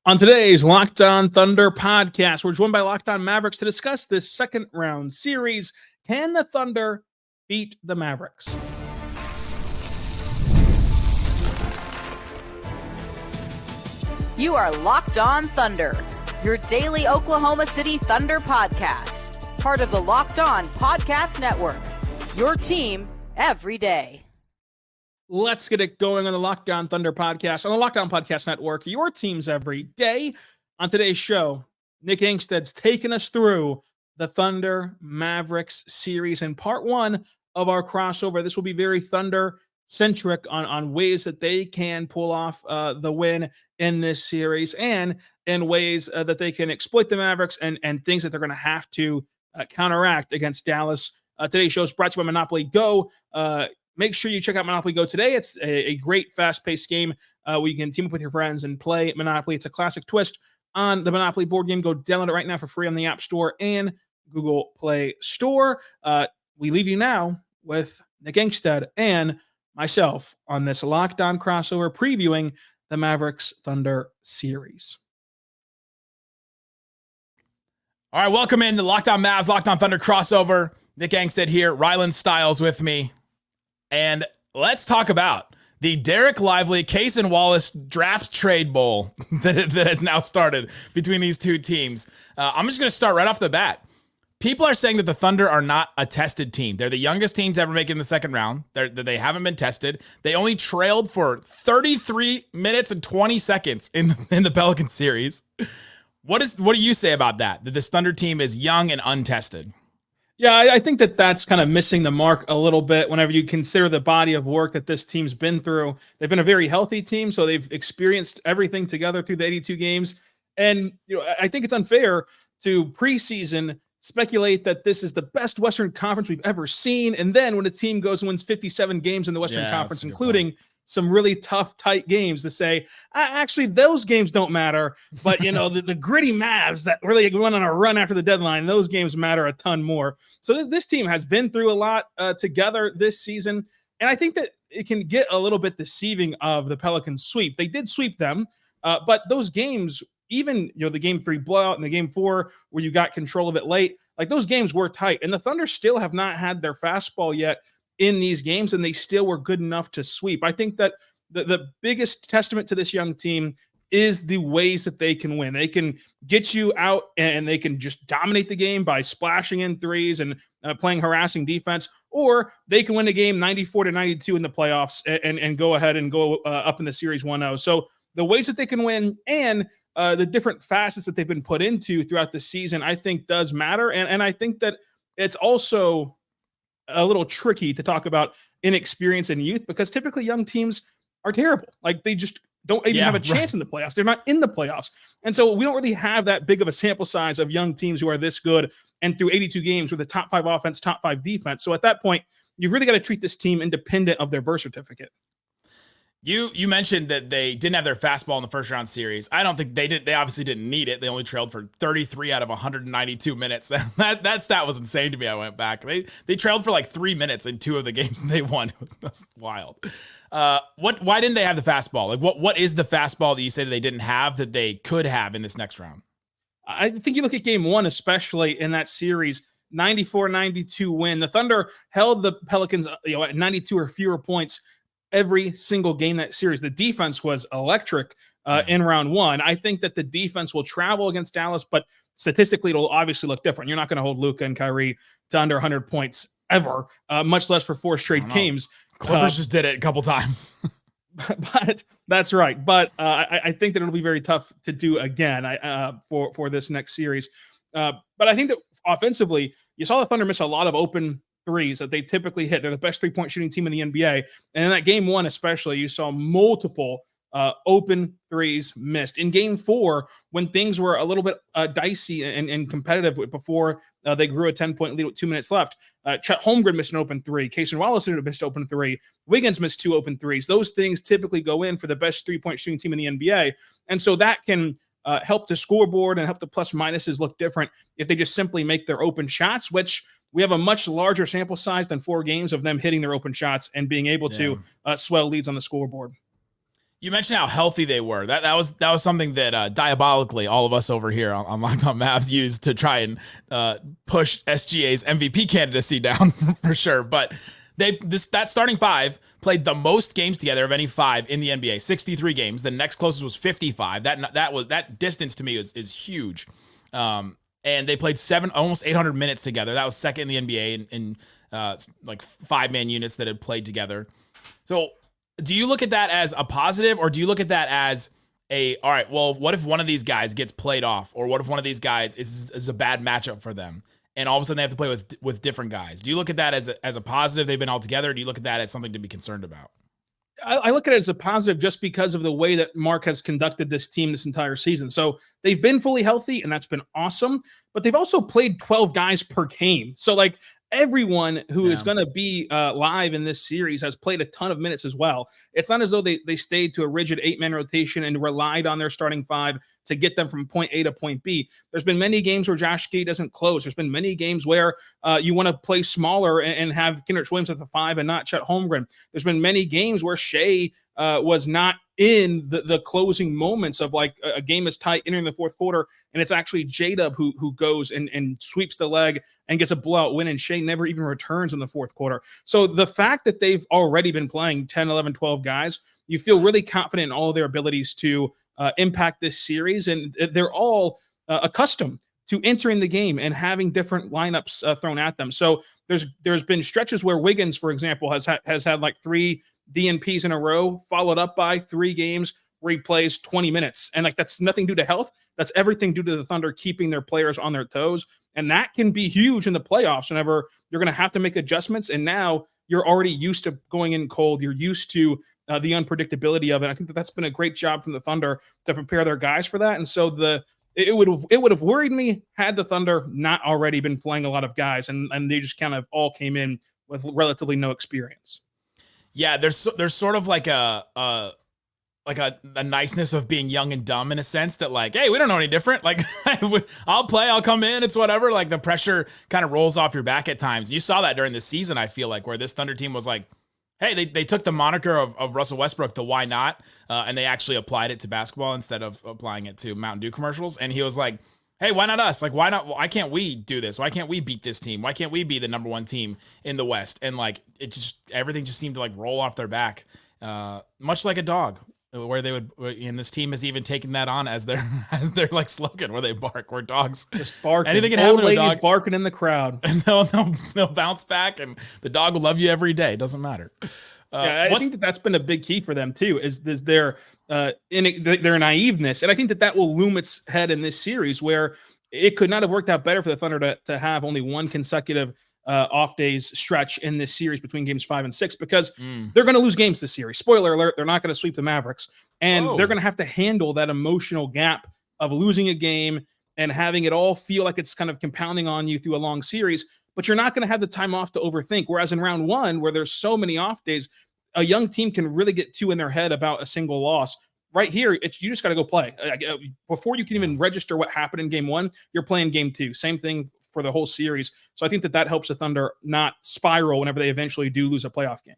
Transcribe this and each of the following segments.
On today's Locked On Thunder podcast, we're joined by Locked On Mavericks to discuss this second round series. Can the Thunder beat the Mavericks? You are Locked On Thunder, your daily Oklahoma City Thunder podcast. Part of the Locked On Podcast Network, your team every day. Let's get it going on the Locked On Thunder podcast on the Locked On Podcast Network, your teams every day. On today's show, Nick Angstad's taking us through the Thunder Mavericks series in part one of our crossover. This will be very Thunder-centric on ways that they can pull off the win in this series and in ways that they can exploit the Mavericks and things that they're going to have to counteract against Dallas. Today's show is brought to you by Monopoly Go. Make sure you check out Monopoly Go today. It's a great, fast-paced game where you can team up with your friends and play Monopoly. It's a classic twist on the Monopoly board game. Go download it right now for free on the App Store and Google Play Store. We leave you now with Nick Angstad and myself on this Locked On crossover previewing the Mavericks Thunder series. All right, welcome in the Locked On Mavs, Locked On Thunder crossover. Nick Angstad here, Rylan Stiles with me. And let's talk about the Derek Lively, Case and Wallace draft trade bowl that has now started between these two teams. I'm just going to start right off the bat. People are saying that the Thunder are not a tested team. They're the youngest team to ever make it in the second round. They haven't been tested. They only trailed for 33 minutes and 20 seconds in the Pelican series. What do you say about that this Thunder team is young and untested? Yeah, I think that's kind of missing the mark a little bit whenever you consider the body of work that this team's been through. They've been a very healthy team, so they've experienced everything together through the 82 games. And I think it's unfair to preseason speculate that this is the best Western Conference we've ever seen. And then when a team goes and wins 57 games in the Western Conference, including some really tough, tight games, to say, actually, those games don't matter. But, the gritty Mavs that really went on a run after the deadline, those games matter a ton more. So this team has been through a lot together this season. And I think that it can get a little bit deceiving of the Pelicans sweep. They did sweep them, but those games, even the game 3 blowout and the game 4 where you got control of it late, like those games were tight. And the Thunder still have not had their fastball yet in these games, and they still were good enough to sweep. I think that the biggest testament to this young team is the ways that they can win. They can get you out and they can just dominate the game by splashing in threes and playing harassing defense, or they can win a game 94-92 in the playoffs and go ahead and go up in the series 1-0. So the ways that they can win and the different facets that they've been put into throughout the season, I think does matter. And I think that it's also a little tricky to talk about inexperience and youth, because typically young teams are terrible. Like they just don't even have a chance in the playoffs. They're not in the playoffs. And so we don't really have that big of a sample size of young teams who are this good and through 82 games with a top 5 offense, top 5 defense. So at that point, you've really got to treat this team independent of their birth certificate. You mentioned that they didn't have their fastball in the first round series. I don't think they did. They obviously didn't need it. They only trailed for 33 out of 192 minutes. That stat was insane to me. I went back. They trailed for like 3 minutes in 2 of the games and they won. That's wild. Why didn't they have the fastball? Like what is the fastball that you say that they didn't have that they could have in this next round? I think you look at game 1, especially in that series, 94-92 win. The Thunder held the Pelicans at 92 or fewer points every single game that series. The defense was electric in round 1. I think that the defense will travel against Dallas, but statistically it'll obviously look different. You're not going to hold Luka and Kyrie to under 100 points ever, much less for 4 straight games. Clippers just did it a couple times. But that's right. But I think that it'll be very tough to do again for this next series. But I think that offensively, you saw the Thunder miss a lot of open threes that they typically hit. They're the best 3-point shooting team in the NBA. And in that game 1 especially, you saw multiple open threes missed. In game 4, when things were a little bit dicey and competitive before they grew a 10-point lead with 2 minutes left, Chet Holmgren missed an open 3. Case and Wallace missed an open 3. Wiggins missed 2 open 3s. Those things typically go in for the best 3-point shooting team in the NBA. And so that can help the scoreboard and help the plus minuses look different if they just simply make their open shots, which we have a much larger sample size than 4 games of them hitting their open shots and being able to swell leads on the scoreboard. You mentioned how healthy they were. That was something that diabolically all of us over here on Locked On Mavs used to try and push SGA's MVP candidacy down for sure. But that starting five played the most games together of any five in the NBA, 63 games. The next closest was 55. That distance to me is huge. And they played almost 800 minutes together. That was second in the NBA in like 5-man units that had played together. So do you look at that as a positive, or do you look at that as all right, well, what if one of these guys gets played off, or what if one of these guys is a bad matchup for them, and all of a sudden they have to play with different guys? Do you look at that as a positive, they've been all together, or do you look at that as something to be concerned about? I look at it as a positive just because of the way that Mark has conducted this team this entire season. So they've been fully healthy, and that's been awesome, but they've also played 12 guys per game. So like, everyone who is going to be live in this series has played a ton of minutes as well. It's not as though they stayed to a rigid 8-man rotation and relied on their starting five to get them from point A to point B. There's been many games where Josh Giddey doesn't close. There's been many games where you want to play smaller and have Kenrich Williams at the 5 and not Chet Holmgren. There's been many games where Shai was not in the closing moments of like a game is tight entering the fourth quarter, and it's actually J-Dub who goes and sweeps the leg and gets a blowout win, and Shai never even returns in the fourth quarter. So the fact that they've already been playing 10, 11, 12 guys, you feel really confident in all of their abilities to impact this series, and they're all accustomed to entering the game and having different lineups thrown at them. So there's been stretches where Wiggins, for example, has had like 3 DNPs in a row, followed up by 3 games where he plays 20 minutes. And like, that's nothing due to health. That's everything due to the Thunder keeping their players on their toes. And that can be huge in the playoffs whenever you're going to have to make adjustments. And now you're already used to going in cold. You're used to the unpredictability of it. I think that's been a great job from the Thunder to prepare their guys for that. And so it would have worried me had the Thunder not already been playing a lot of guys and they just kind of all came in with relatively no experience. Yeah, there's sort of like a niceness of being young and dumb in a sense that like, hey, we don't know any different. Like, I'll play, I'll come in, it's whatever. Like the pressure kind of rolls off your back at times. You saw that during the season, I feel like, where this Thunder team was like, hey, they took the moniker of Russell Westbrook, the why not, and they actually applied it to basketball instead of applying it to Mountain Dew commercials. And he was like, hey, why not us? Like, why not? Why can't we do this? Why can't we beat this team? Why can't we be the number 1 team in the West? And like, everything just seemed to like roll off their back, much like a dog, where they would. And this team has even taken that on as their like slogan, where they bark, where dogs just barking. Anything can happen to a ladies dog. Barking in the crowd, and they'll bounce back, and the dog will love you every day. It doesn't matter. I think that's been a big key for them too, is their naiveness, and I think that will loom its head in this series, where it could not have worked out better for the Thunder to have only 1 consecutive off days stretch in this series between games 5 and 6, because they're going to lose games this series. Spoiler alert: they're not going to sweep the Mavericks, and they're going to have to handle that emotional gap of losing a game and having it all feel like it's kind of compounding on you through a long series. But you're not going to have the time off to overthink. Whereas in round 1, where there's so many off days, a young team can really get too in their head about a single loss. Right here, you just got to go play. Before you can even register what happened in game 1, you're playing game 2. Same thing for the whole series. So I think that helps the Thunder not spiral whenever they eventually do lose a playoff game.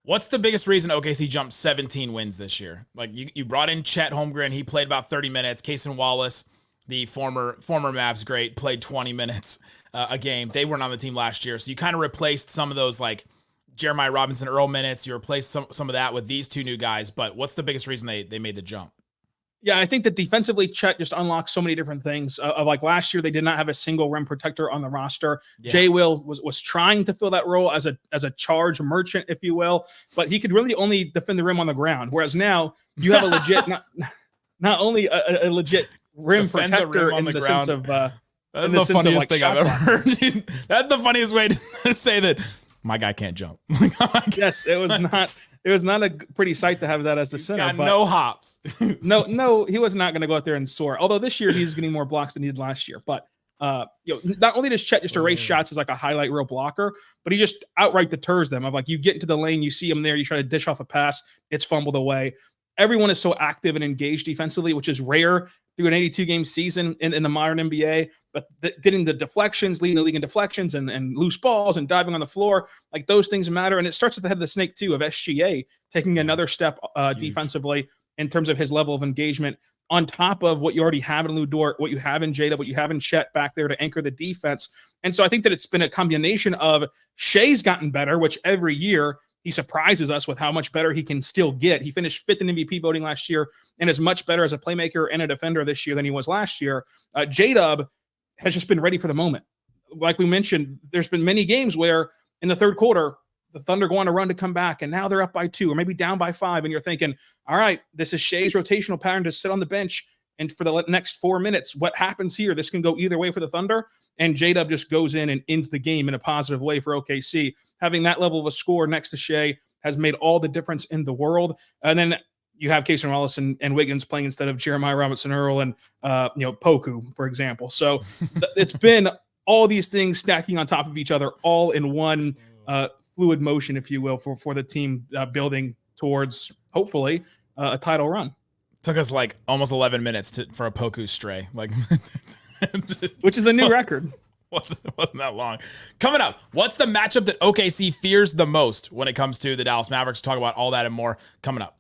What's the biggest reason OKC jumped 17 wins this year? Like, you brought in Chet Holmgren. He played about 30 minutes. Cason Wallace, the former Mavs great, played 20 minutes a game. They weren't on the team last year. So you kind of replaced some of those like Jeremiah Robinson Earl minutes. You replaced some of that with these 2 new guys. But what's the biggest reason they made the jump? Yeah, I think that defensively, Chet just unlocks so many different things. Like last year, they did not have a single rim protector on the roster. Yeah. Jay Will was trying to fill that role as a charge merchant, if you will, but he could really only defend the rim on the ground. Whereas now you have a legit, not only a legit rim protector in the sense of that's the funniest thing I've ever heard. That's the funniest way to say that my guy can't jump. Yes, it was not a pretty sight to have that as the center. Got no hops. no, he was not going to go out there and soar. Although this year he's getting more blocks than he did last year. But not only does Chet just erase shots as like a highlight reel blocker, but he just outright deters them. Of like, you get into the lane, you see him there, you try to dish off a pass, it's fumbled away. Everyone is so active and engaged defensively, which is rare through an 82-game season in the modern NBA. but getting the deflections, leading the league in deflections and loose balls and diving on the floor, like those things matter. And it starts at the head of the snake too, of SGA taking another step defensively in terms of his level of engagement, on top of what you already have in Lou Dort, what you have in Jada, what you have in Chet back there to anchor the defense. And so I think that it's been a combination of Shai's gotten better, which every year he surprises us with how much better he can still get. He finished 5th in MVP voting last year and is much better as a playmaker and a defender this year than he was last year. J-Dub has just been ready for the moment. Like we mentioned, there's been many games where in the third quarter, the Thunder go on a run to come back, and now they're up by 2 or maybe down by 5, and you're thinking, all right, this is Shai's rotational pattern to sit on the bench, and for the next 4 minutes, what happens here? This can go either way for the Thunder, and J-Dub just goes in and ends the game in a positive way for OKC. Having that level of a score next to Shai has made all the difference in the world. And then you have Casey Wallace and Wiggins playing instead of Jeremiah Robinson-Earl and Poku, for example. So it's been all these things stacking on top of each other, all in one fluid motion, if you will, for the team building towards, hopefully, a title run. Took us like almost 11 minutes for a Poku stray, like, which is a new record. Wasn't that long. Coming up, what's the matchup that OKC fears the most when it comes to the Dallas Mavericks? Talk about all that and more coming up.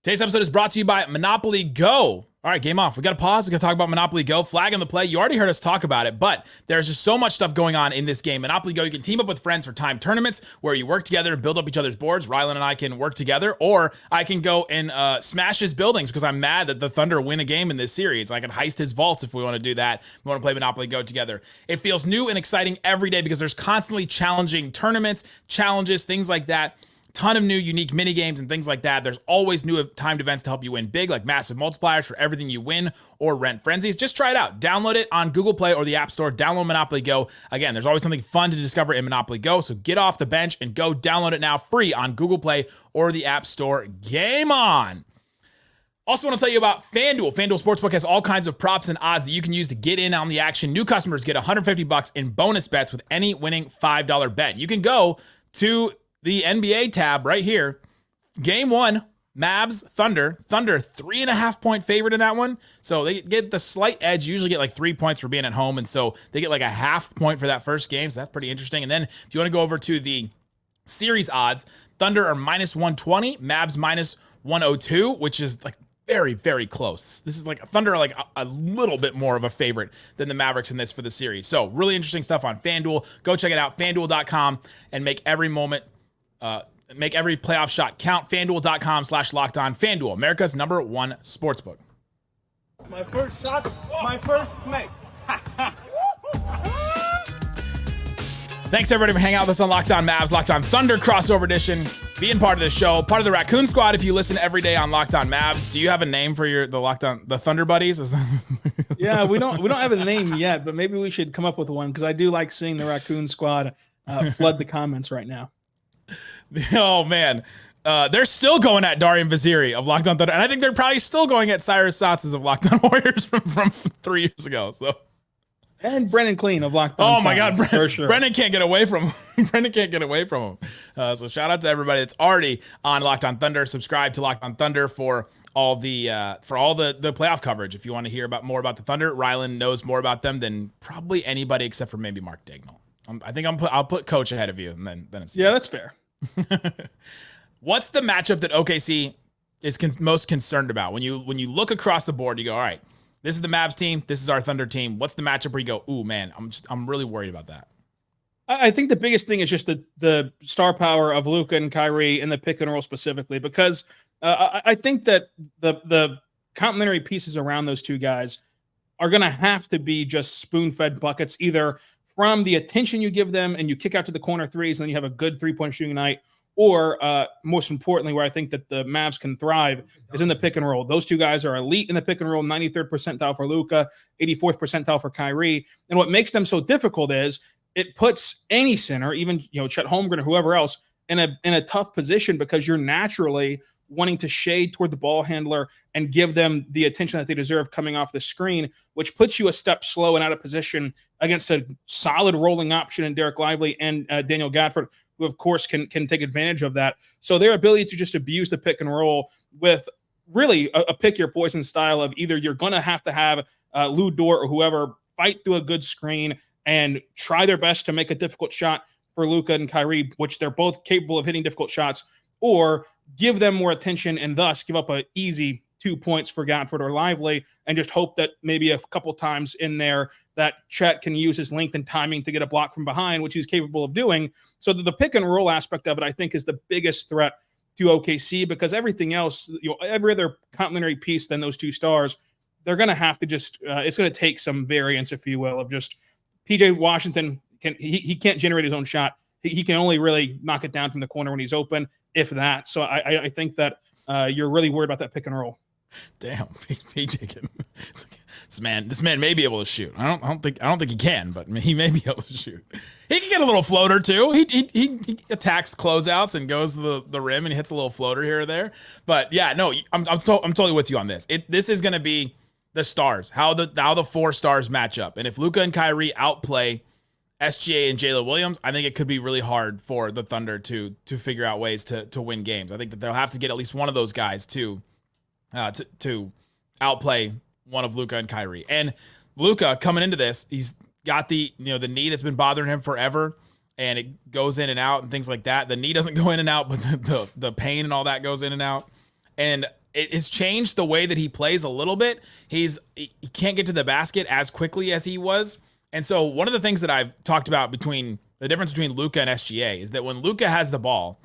Today's episode is brought to you by Monopoly Go. All right, game off. We got to pause. We got to talk about Monopoly Go. Flag on the play. You already heard us talk about it, but there's just so much stuff going on in this game. Monopoly Go, you can team up with friends for time tournaments where you work together and build up each other's boards. Rylan and I can work together, or I can go and smash his buildings because I'm mad that the Thunder win a game in this series. I can heist his vaults if we want to do that. We want to play Monopoly Go together. It feels new and exciting every day because there's constantly challenging tournaments, challenges, things like that. Ton of new unique mini games and things like that. There's always new timed events to help you win big, like massive multipliers for everything you win or rent frenzies. Just try it out. Download it on Google Play or the App Store. Download Monopoly Go. Again, there's always something fun to discover in Monopoly Go, so get off the bench and go download it now free on Google Play or the App Store. Game on! Also want to tell you about FanDuel. FanDuel Sportsbook has all kinds of props and odds that you can use to get in on the action. New customers get $150 in bonus bets with any winning $5 bet. You can go to the NBA tab right here. Game 1, Mavs, Thunder. Thunder, 3.5 point favorite in that one. So they get the slight edge. You usually get like 3 points for being at home. And so they get like a half point for that first game. So that's pretty interesting. And then if you want to go over to the series odds, Thunder are -120, Mavs -102, which is like very, very close. This is like Thunder are like a little bit more of a favorite than the Mavericks in this for the series. So really interesting stuff on FanDuel. Go check it out, FanDuel.com, and make every moment make every playoff shot count. FanDuel.com/lockedon. FanDuel, America's #1 sportsbook. My first shot, my first play. Thanks everybody for hanging out with us on Locked On Mavs, Locked On Thunder crossover edition. Being part of the show, part of the Raccoon Squad. If you listen every day on Locked On Mavs, do you have a name for the Thunder buddies? Yeah, we don't have a name yet, but maybe we should come up with one because I do like seeing the Raccoon Squad flood the comments right now. Oh man, they're still going at Darian Vaziri of Locked On Thunder, and I think they're probably still going at Cyrus Satsas of Locked On Warriors from 3 years ago. So, and Brennan Clean of Locked On. Oh my God, for sure. Brennan can't get away from him. Brennan can't get away from him. So shout out to everybody that's already on Locked On Thunder. Subscribe to Locked On Thunder for all the playoff coverage. If you want to hear more about the Thunder, Rylan knows more about them than probably anybody except for maybe Mark Dagnall. I think I'll put Coach ahead of you, and then it's that's fair. What's the matchup that OKC is most concerned about when you look across the board? You go, all right, this is the Mavs team, this is our Thunder team. What's the matchup where you go, ooh man, I'm really worried about that? I think the biggest thing is just the star power of Luka and Kyrie and the pick and roll specifically, because I think that the complementary pieces around those two guys are going to have to be just spoon-fed buckets, either from the attention you give them and you kick out to the corner threes and then you have a good three-point shooting night, or most importantly, where I think that the Mavs can thrive is in the pick and roll. Those two guys are elite in the pick and roll, 93rd percentile for Luka, 84th percentile for Kyrie. And what makes them so difficult is it puts any center, even Chet Holmgren or whoever else, in a tough position because you're naturally wanting to shade toward the ball handler and give them the attention that they deserve coming off the screen, which puts you a step slow and out of position against a solid rolling option in Derek Lively and Daniel Gafford, who of course can take advantage of that. So their ability to just abuse the pick and roll with really a pick your poison style of either you're going to have Lou Dort or whoever fight through a good screen and try their best to make a difficult shot for Luka and Kyrie, which they're both capable of hitting difficult shots, or give them more attention and thus give up an easy 2 points for Gafford or Lively and just hope that maybe a couple times in there that Chet can use his length and timing to get a block from behind, which he's capable of doing. So that the pick and roll aspect of it, I think, is the biggest threat to OKC, because everything else, every other complementary piece than those two stars, they're going to have to just, it's going to take some variance, if you will, of just PJ Washington. He can't generate his own shot. He can only really knock it down from the corner when he's open, if that. So I think that you're really worried about that pick and roll. Damn, PJ can. This man may be able to shoot. I don't think he can, but he may be able to shoot. He can get a little floater too. He attacks closeouts and goes to the rim and hits a little floater here or there. But yeah, no, I'm totally with you on this. This is going to be the stars, how the four stars match up, and if Luka and Kyrie outplay SGA and Jalen Williams, I think it could be really hard for the Thunder to figure out ways to win games. I think that they'll have to get at least one of those guys to outplay one of Luka and Kyrie. And Luka coming into this, he's got the knee that's been bothering him forever, and it goes in and out and things like that. The knee doesn't go in and out, but the pain and all that goes in and out. And it has changed the way that he plays a little bit. He can't get to the basket as quickly as he was. And so one of the things that I've talked about between the difference between Luka and SGA is that when Luka has the ball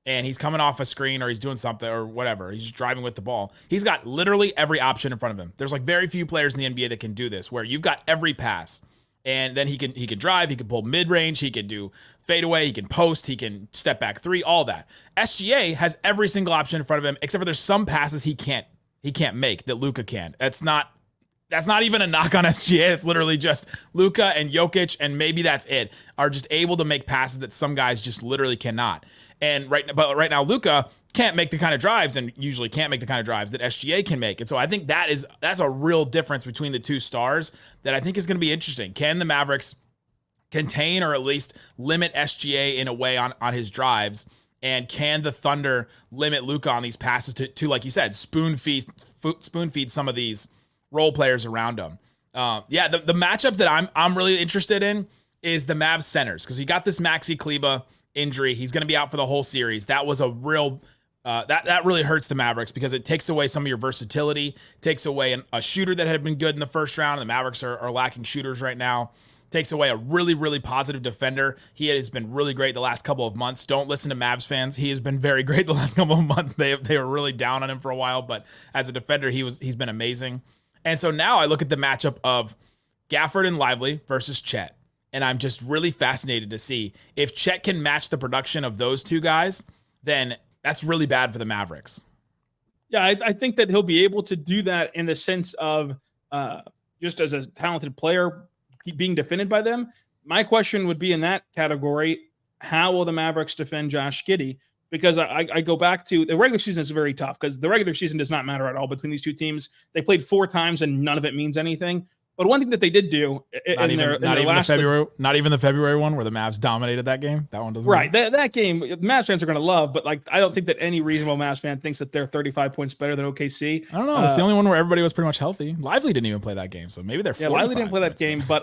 and he's coming off a screen or he's doing something or whatever, he's just driving with the ball, he's got literally every option in front of him. There's like very few players in the NBA that can do this, where you've got every pass. And then he can drive, he can pull mid-range, he can do fadeaway, he can post, he can step back three, all that. SGA has every single option in front of him, except for there's some passes he can't make that Luka can. That's not even a knock on SGA. It's literally just Luka and Jokic, and maybe that's it, are just able to make passes that some guys just literally cannot. And right now, Luka can't make the kind of drives, and usually can't make the kind of drives that SGA can make. And so I think that's a real difference between the two stars that I think is going to be interesting. Can the Mavericks contain or at least limit SGA in a way on his drives? And can the Thunder limit Luka on these passes to like you said, spoon feed some of these role players around him? The matchup that I'm really interested in is the Mavs centers, because you got this Maxi Kleber injury. He's going to be out for the whole series. That was a real that really hurts the Mavericks, because it takes away some of your versatility, takes away a shooter that had been good in the first round. And the Mavericks are lacking shooters right now. Takes away a really, really positive defender. He has been really great the last couple of months. Don't listen to Mavs fans. He has been very great the last couple of months. They were really down on him for a while, but as a defender, he's been amazing. And so now I look at the matchup of Gafford and Lively versus Chet, and I'm just really fascinated to see if Chet can match the production of those two guys. Then that's really bad for the Mavericks. Yeah, I think that he'll be able to do that in the sense of just as a talented player being defended by them. My question would be in that category, how will the Mavericks defend Josh Giddey? Because I go back to the regular season is very tough, because the regular season does not matter at all between these two teams. They played 4 times and none of it means anything. But one thing that they did do not even the February one where the Mavs dominated that game. That one doesn't. Right. That game, Mavs fans are going to love, but like, I don't think that any reasonable Mavs fan thinks that they're 35 points better than OKC. I don't know. It's the only one where everybody was pretty much healthy. Lively didn't even play that game, so maybe they're. Yeah, Lively didn't play that game, but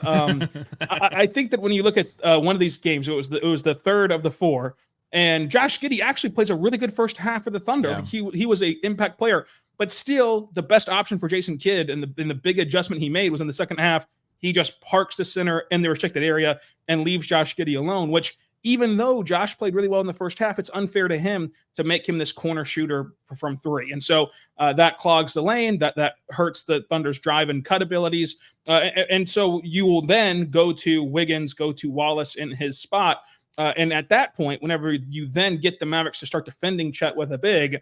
I think that when you look at one of these games, it was the third of the 4, and Josh Giddey actually plays a really good first half for the Thunder. Yeah. He was a impact player. But still, the best option for Jason Kidd and the big adjustment he made was in the second half. He just parks the center in the restricted area and leaves Josh Giddey alone, which even though Josh played really well in the first half, it's unfair to him to make him this corner shooter from 3. And so that clogs the lane, that hurts the Thunder's drive and cut abilities. And so you will then go to Wiggins, go to Wallace in his spot. And at that point, whenever you then get the Mavericks to start defending Chet with a big,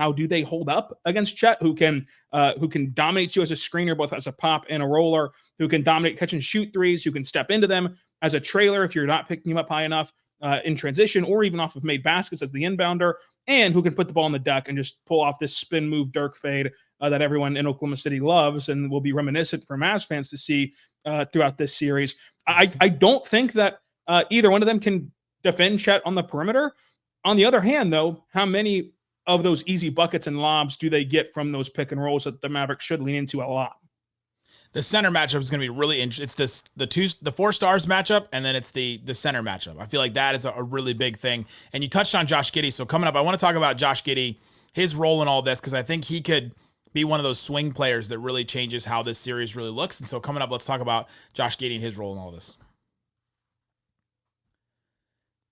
how do they hold up against Chet, who can dominate you as a screener, both as a pop and a roller, who can dominate catch and shoot threes, who can step into them as a trailer if you're not picking him up high enough in transition, or even off of made baskets as the inbounder, and who can put the ball on the deck and just pull off this spin move Dirk fade that everyone in Oklahoma City loves and will be reminiscent for Mavs fans to see throughout this series. I don't think that either one of them can defend Chet on the perimeter. On the other hand, though, how many of those easy buckets and lobs do they get from those pick and rolls that the Mavericks should lean into a lot? The center matchup is going to be really interesting. It's the 4 stars matchup, and then it's the center matchup. I feel like that is a really big thing. And you touched on Josh Giddey. So coming up, I want to talk about Josh Giddey, his role in all this, because I think he could be one of those swing players that really changes how this series really looks. And so coming up, let's talk about Josh Giddey and his role in all this.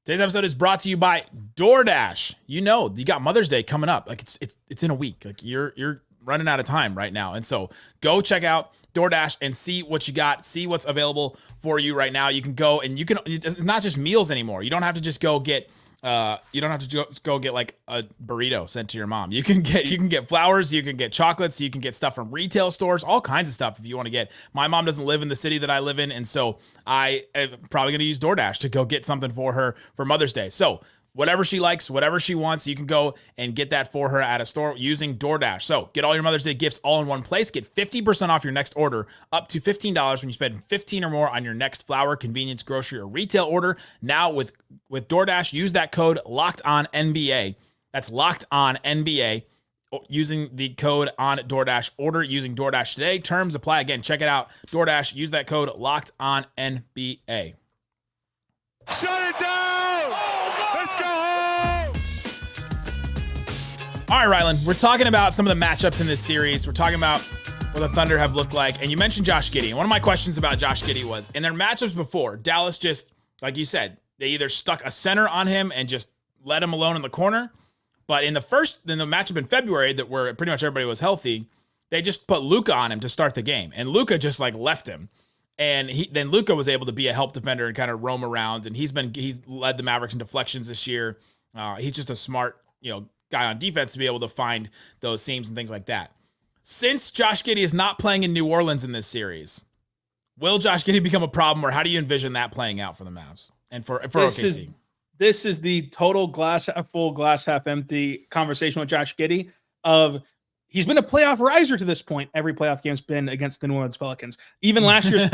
Today's episode is brought to you by DoorDash. You got Mother's Day coming up. Like it's in a week. Like you're running out of time right now. And so go check out DoorDash and see what you got, see what's available for you right now. You can go and it's not just meals anymore. You don't have to just go get like a burrito sent to your mom. You can get flowers, you can get chocolates, you can get stuff from retail stores, all kinds of stuff if you want to get. My mom doesn't live in the city that I live in, and so I am probably going to use DoorDash to go get something for her for Mother's Day. So whatever she likes, whatever she wants, you can go and get that for her at a store using DoorDash. So get all your Mother's Day gifts all in one place. Get 50% off your next order, up to $15 when you spend $15 or more on your next flour, convenience, grocery, or retail order. Now with DoorDash, use that code LOCKEDONNBA. That's LOCKEDONNBA. Using the code on DoorDash. Order using DoorDash today. Terms apply. Again, check it out. DoorDash. Use that code LOCKEDONNBA. Shut it down! Let's go home! All right, Rylan, we're talking about some of the matchups in this series. We're talking about what the Thunder have looked like. And you mentioned Josh Giddey. And one of my questions about Josh Giddey was, in their matchups before, Dallas just, like you said, they either stuck a center on him and just let him alone in the corner. But in the matchup in February, where pretty much everybody was healthy, they just put Luka on him to start the game. And Luka just like left him. And then Luka was able to be a help defender and kind of roam around. And he's led the Mavericks in deflections this year. He's just a smart, guy on defense to be able to find those seams and things like that. Since Josh Giddey is not playing in New Orleans in this series, will Josh Giddey become a problem, or how do you envision that playing out for the Mavs and for OKC? This is the total glass half full, glass half empty conversation with Josh Giddey he's been a playoff riser to this point. Every playoff game's been against the New Orleans Pelicans. Even last year's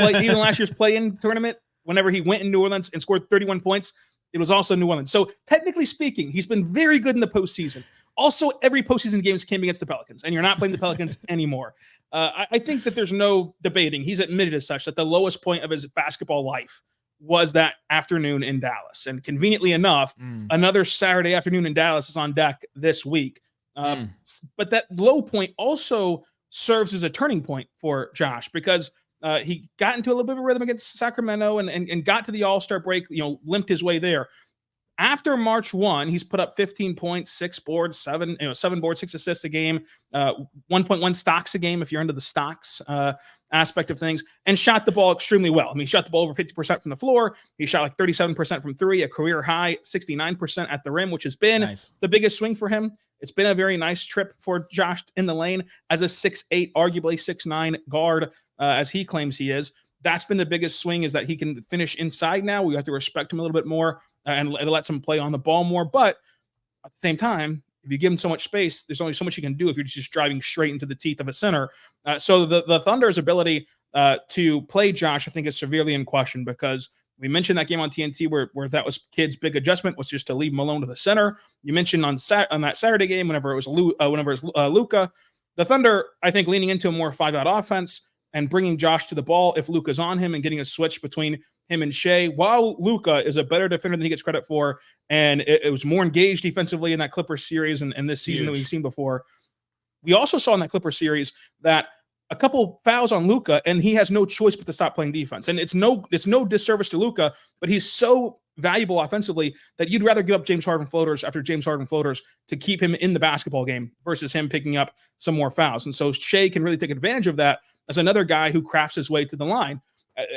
play-in tournament, whenever he went in New Orleans and scored 31 points, it was also New Orleans. So technically speaking, he's been very good in the postseason. Also, every postseason games came against the Pelicans, and you're not playing the Pelicans anymore. I think that there's no debating. He's admitted as such that the lowest point of his basketball life was that afternoon in Dallas. And conveniently enough, another Saturday afternoon in Dallas is on deck this week. But that low point also serves as a turning point for Josh, because he got into a little bit of a rhythm against Sacramento and got to the All-Star break, limped his way there. After March 1, he's put up 15 points, 6 boards, 7 boards, 6 assists a game, 1.1 stocks a game if you're into the stocks aspect of things, and shot the ball extremely well. I mean, he shot the ball over 50% from the floor. He shot like 37% from 3, a career high 69% at the rim, which has been the biggest swing for him. It's been a very nice trip for Josh in the lane as a 6'8", arguably 6'9" guard, as he claims he is. That's been the biggest swing, is that he can finish inside now. We have to respect him a little bit more and let him play on the ball more. But at the same time, if you give him so much space, there's only so much you can do if you're just driving straight into the teeth of a center. So the Thunder's ability to play Josh, I think, is severely in question, because we mentioned that game on TNT where that was Kidd's big adjustment, was just to leave him alone to the center. You mentioned on that Saturday game, whenever it was Luka, the Thunder, I think, leaning into a more 5-out offense and bringing Josh to the ball if Luka's on him, and getting a switch between him and Shai, while Luka is a better defender than he gets credit for, and it was more engaged defensively in that Clippers series and this season than we've seen before. We also saw in that Clippers series that a couple fouls on Luka, and he has no choice but to stop playing defense. And it's no disservice to Luka, but he's so valuable offensively that you'd rather give up James Harden floaters after James Harden floaters to keep him in the basketball game versus him picking up some more fouls. And so Shai can really take advantage of that as another guy who crafts his way to the line.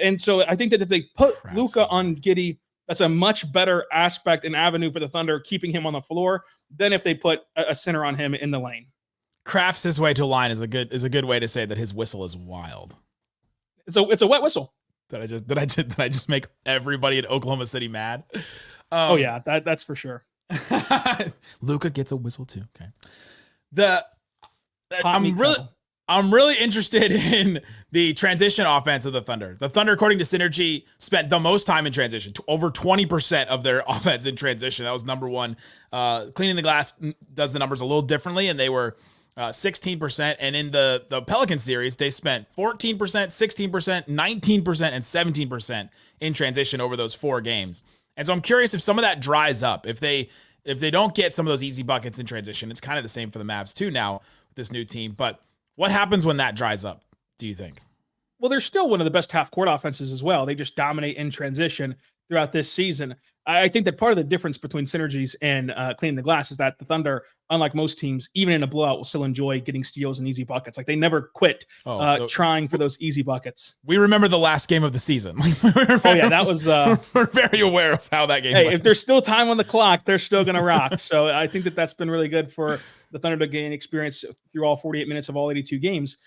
And so I think that if they put Luka on Giddey, that's a much better aspect and avenue for the Thunder, keeping him on the floor, than if they put a center on him in the lane. Crafts his way to a line is a good way to say that his whistle is wild. It's a wet whistle. Did I just make everybody in Oklahoma City mad? Oh yeah, that's for sure. Luka gets a whistle too. Okay. I'm really interested in the transition offense of the Thunder. The Thunder, according to Synergy, spent the most time in transition, over 20% of their offense in transition. That was number one. Cleaning the Glass does the numbers a little differently, and they were 16%. And in the Pelican series, they spent 14%, 16%, 19%, and 17% in transition over those 4 games. And so I'm curious if some of that dries up. If they don't get some of those easy buckets in transition, it's kind of the same for the Mavs too now with this new team. But what happens when that dries up, do you think? Well, they're still one of the best half-court offenses as well. They just dominate in transition throughout this season. I think that part of the difference between Synergies and Cleaning the Glass is that the Thunder, unlike most teams, even in a blowout, will still enjoy getting steals and easy buckets. Like, they never quit trying for those easy buckets. We remember the last game of the season. That was... we're very aware of how that game went. If there's still time on the clock, they're still going to rock. So I think that that's been really good for the Thunder to gain experience through all 48 minutes of all 82 games.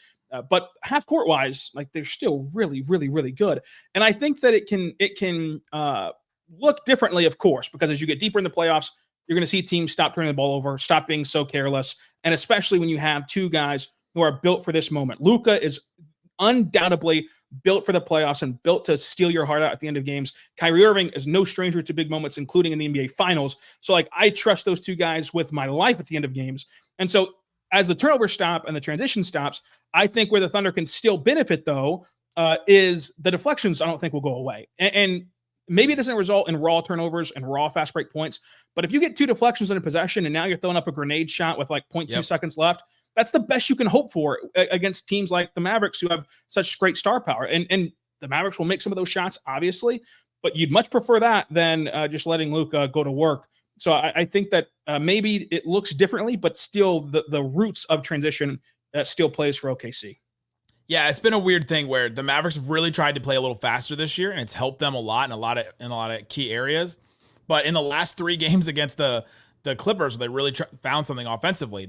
But half court wise, like, they're still really, really, really good. And I think that it can look differently, of course, because as you get deeper in the playoffs, you're going to see teams stop turning the ball over, stop being so careless. And especially when you have 2 guys who are built for this moment. Luka is undoubtedly built for the playoffs and built to steal your heart out at the end of games. Kyrie Irving is no stranger to big moments, including in the NBA Finals. So, like, I trust those 2 guys with my life at the end of games. And so as the turnovers stop and the transition stops, I think where the Thunder can still benefit, though, is the deflections. I don't think will go away. And maybe it doesn't result in raw turnovers and raw fast break points. But if you get 2 deflections in a possession and now you're throwing up a grenade shot with like 0.2 seconds left, that's the best you can hope for against teams like the Mavericks who have such great star power. And the Mavericks will make some of those shots, obviously, but you'd much prefer that than just letting Luka go to work. So I think that maybe it looks differently, but still the roots of transition still plays for OKC. Yeah, it's been a weird thing where the Mavericks have really tried to play a little faster this year, and it's helped them a lot in a lot of key areas. But in the last 3 games against the Clippers, they really found something offensively.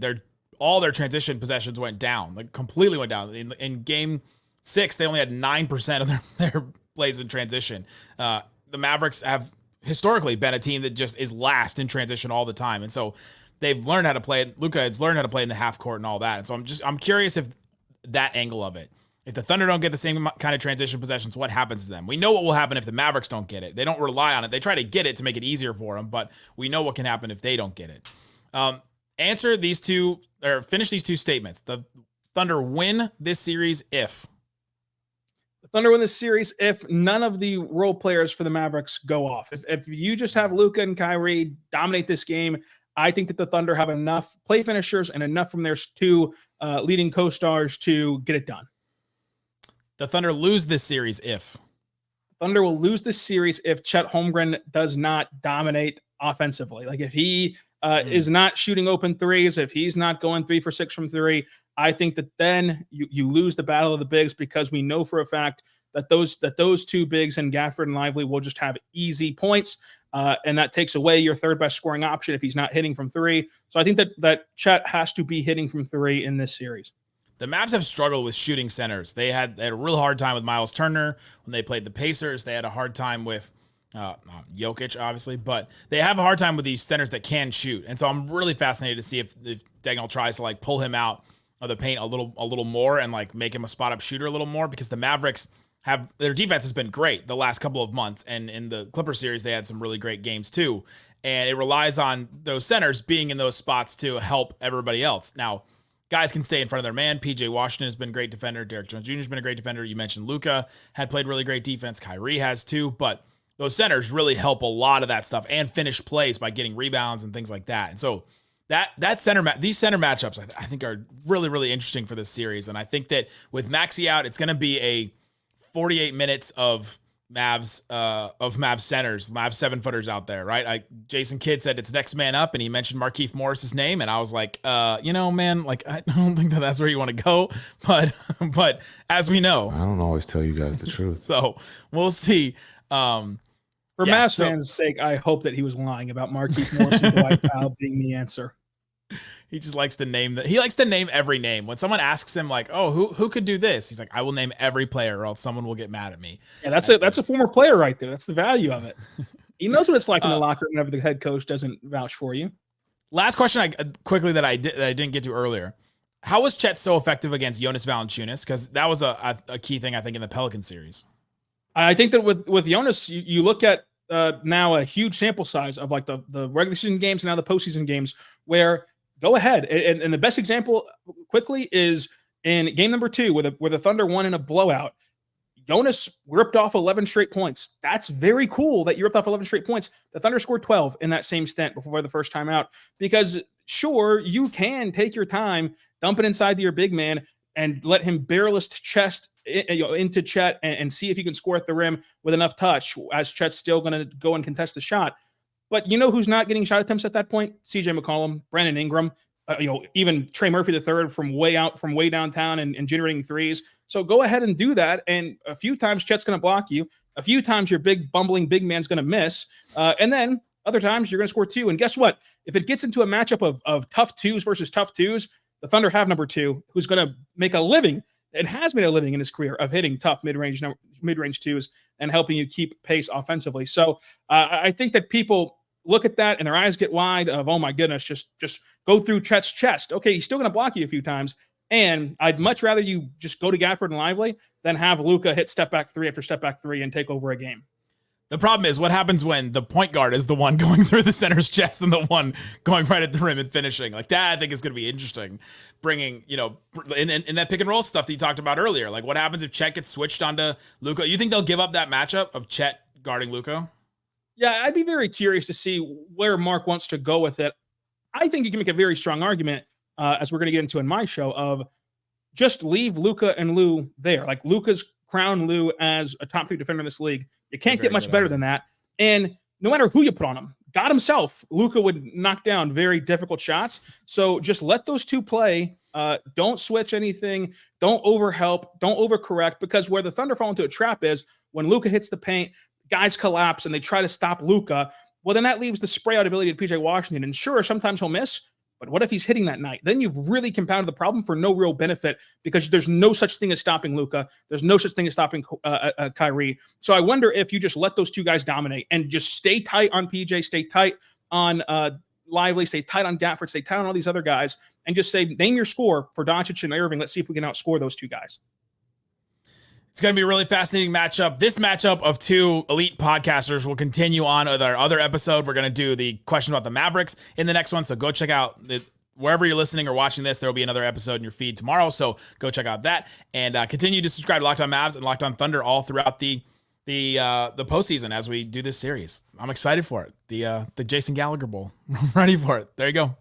All their transition possessions went down, like completely went down. In game 6, they only had 9% of their plays in transition. The Mavericks have historically been a team that just is last in transition all the time. And so they've learned how to play it. Luka has learned how to play in the half court and all that. And so I'm curious if that angle of it, if the Thunder don't get the same kind of transition possessions, what happens to them? We know what will happen if the Mavericks don't get it. They don't rely on it. They try to get it to make it easier for them, but we know what can happen if they don't get it. Answer these 2, or finish these 2 statements. The Thunder win this series if... Thunder win this series if none of the role players for the Mavericks go off. If you just have Luka and Kyrie dominate this game, I think that the Thunder have enough play finishers and enough from their 2 leading co-stars to get it done. The Thunder lose this series if... Thunder will lose this series if Chet Holmgren does not dominate offensively. Like, if he is not shooting open threes, if he's not going 3 for 6 from 3, I think that then you lose the battle of the bigs, because we know for a fact that those 2 bigs and Gafford and Lively will just have easy points, and that takes away your 3rd best scoring option if he's not hitting from 3. So I think that Chet has to be hitting from 3 in this series. The Mavs have struggled with shooting centers. They had a real hard time with Miles Turner when they played the Pacers. They had a hard time with Jokic, obviously, but they have a hard time with these centers that can shoot. And so I'm really fascinated to see if Dagnall tries to like pull him out of the paint a little more and like make him a spot up shooter a little more, because the Mavericks their defense has been great the last couple of months. And in the Clippers series, they had some really great games too. And it relies on those centers being in those spots to help everybody else. Now, guys can stay in front of their man. PJ Washington has been a great defender. Derek Jones Jr. has been a great defender. You mentioned Luka had played really great defense. Kyrie has too, but those centers really help a lot of that stuff and finish plays by getting rebounds and things like that. And so these center matchups, I think, are really, really interesting for this series. And I think that with Maxey out, it's going to be a 48 minutes of Mavs centers, Mavs 7-footers out there, right? Jason Kidd said it's next man up, and he mentioned Markieff Morris's name, and I was like, man, like, I don't think that's where you want to go, but as we know, I don't always tell you guys the truth. So we'll see. For Mavs fans' sake, I hope that he was lying about Markieff Morris and Dwight Powell being the answer. He just likes to name that. He likes to name every name. When someone asks him, like, "Oh, who could do this?" He's like, "I will name every player, or else someone will get mad at me." Yeah, that's a former player right there. That's the value of it. He knows what it's like in the locker room whenever the head coach doesn't vouch for you. Last question, quickly that I didn't get to earlier. How was Chet so effective against Jonas Valanciunas? Because that was a key thing, I think, in the Pelican series. I think that with Jonas, you look at now a huge sample size of like the regular season games and now the postseason games where go ahead. And the best example quickly is in game number 2 where the Thunder won in a blowout. Jonas ripped off 11 straight points. That's very cool that you ripped off 11 straight points. The Thunder scored 12 in that same stint before the first time out because sure, you can take your time, dump it inside to your big man and let him barrelist chest into Chet and see if you can score at the rim with enough touch as Chet's still going to go and contest the shot. But you know who's not getting shot attempts at that point? CJ McCollum, Brandon Ingram, even Trey Murphy III from way downtown and generating threes. So go ahead and do that. And a few times Chet's going to block you. A few times your big bumbling big man's going to miss. And then other times you're going to score 2. And guess what? If it gets into a matchup of tough 2s versus tough 2s, the Thunder have number 2 who's going to make a living and has made a living in his career of hitting tough mid-range 2s and helping you keep pace offensively. So I think that people look at that and their eyes get wide of, oh my goodness, just go through Chet's chest. Okay, he's still going to block you a few times. And I'd much rather you just go to Gafford and Lively than have Luka hit step back 3 after step back 3 and take over a game. The problem is what happens when the point guard is the one going through the center's chest and the one going right at the rim and finishing. Like that, I think is going to be interesting. Bringing, in that pick and roll stuff that you talked about earlier. Like what happens if Chet gets switched onto Luka? You think they'll give up that matchup of Chet guarding Luka? Yeah, I'd be very curious to see where Mark wants to go with it. I think you can make a very strong argument, as we're going to get into in my show, of just leave Luka and Lou there. Like Luka's crowned Lou as a top 3 defender in this league. You can't get much better than that. And no matter who you put on him, God himself, Luka would knock down very difficult shots. So just let those 2 play. Don't switch anything. Don't overhelp. Don't overcorrect, because where the Thunder fall into a trap is when Luka hits the paint, guys collapse and they try to stop Luka. Well, then that leaves the spray out ability to PJ Washington. And sure, sometimes he'll miss, but what if he's hitting that night? Then you've really compounded the problem for no real benefit because there's no such thing as stopping Luka. There's no such thing as stopping Kyrie. So I wonder if you just let those 2 guys dominate and just stay tight on PJ, stay tight on Lively, stay tight on Gafford, stay tight on all these other guys, and just say, name your score for Doncic and Irving. Let's see if we can outscore those 2 guys. It's going to be a really fascinating matchup. This matchup of 2 elite podcasters will continue on with our other episode. We're going to do the question about the Mavericks in the next one. So go check out wherever you're listening or watching this. There will be another episode in your feed tomorrow. So go check out that and continue to subscribe to Locked On Mavs and Locked On Thunder all throughout the postseason as we do this series. I'm excited for it. The Jason Gallagher Bowl. I'm ready for it. There you go.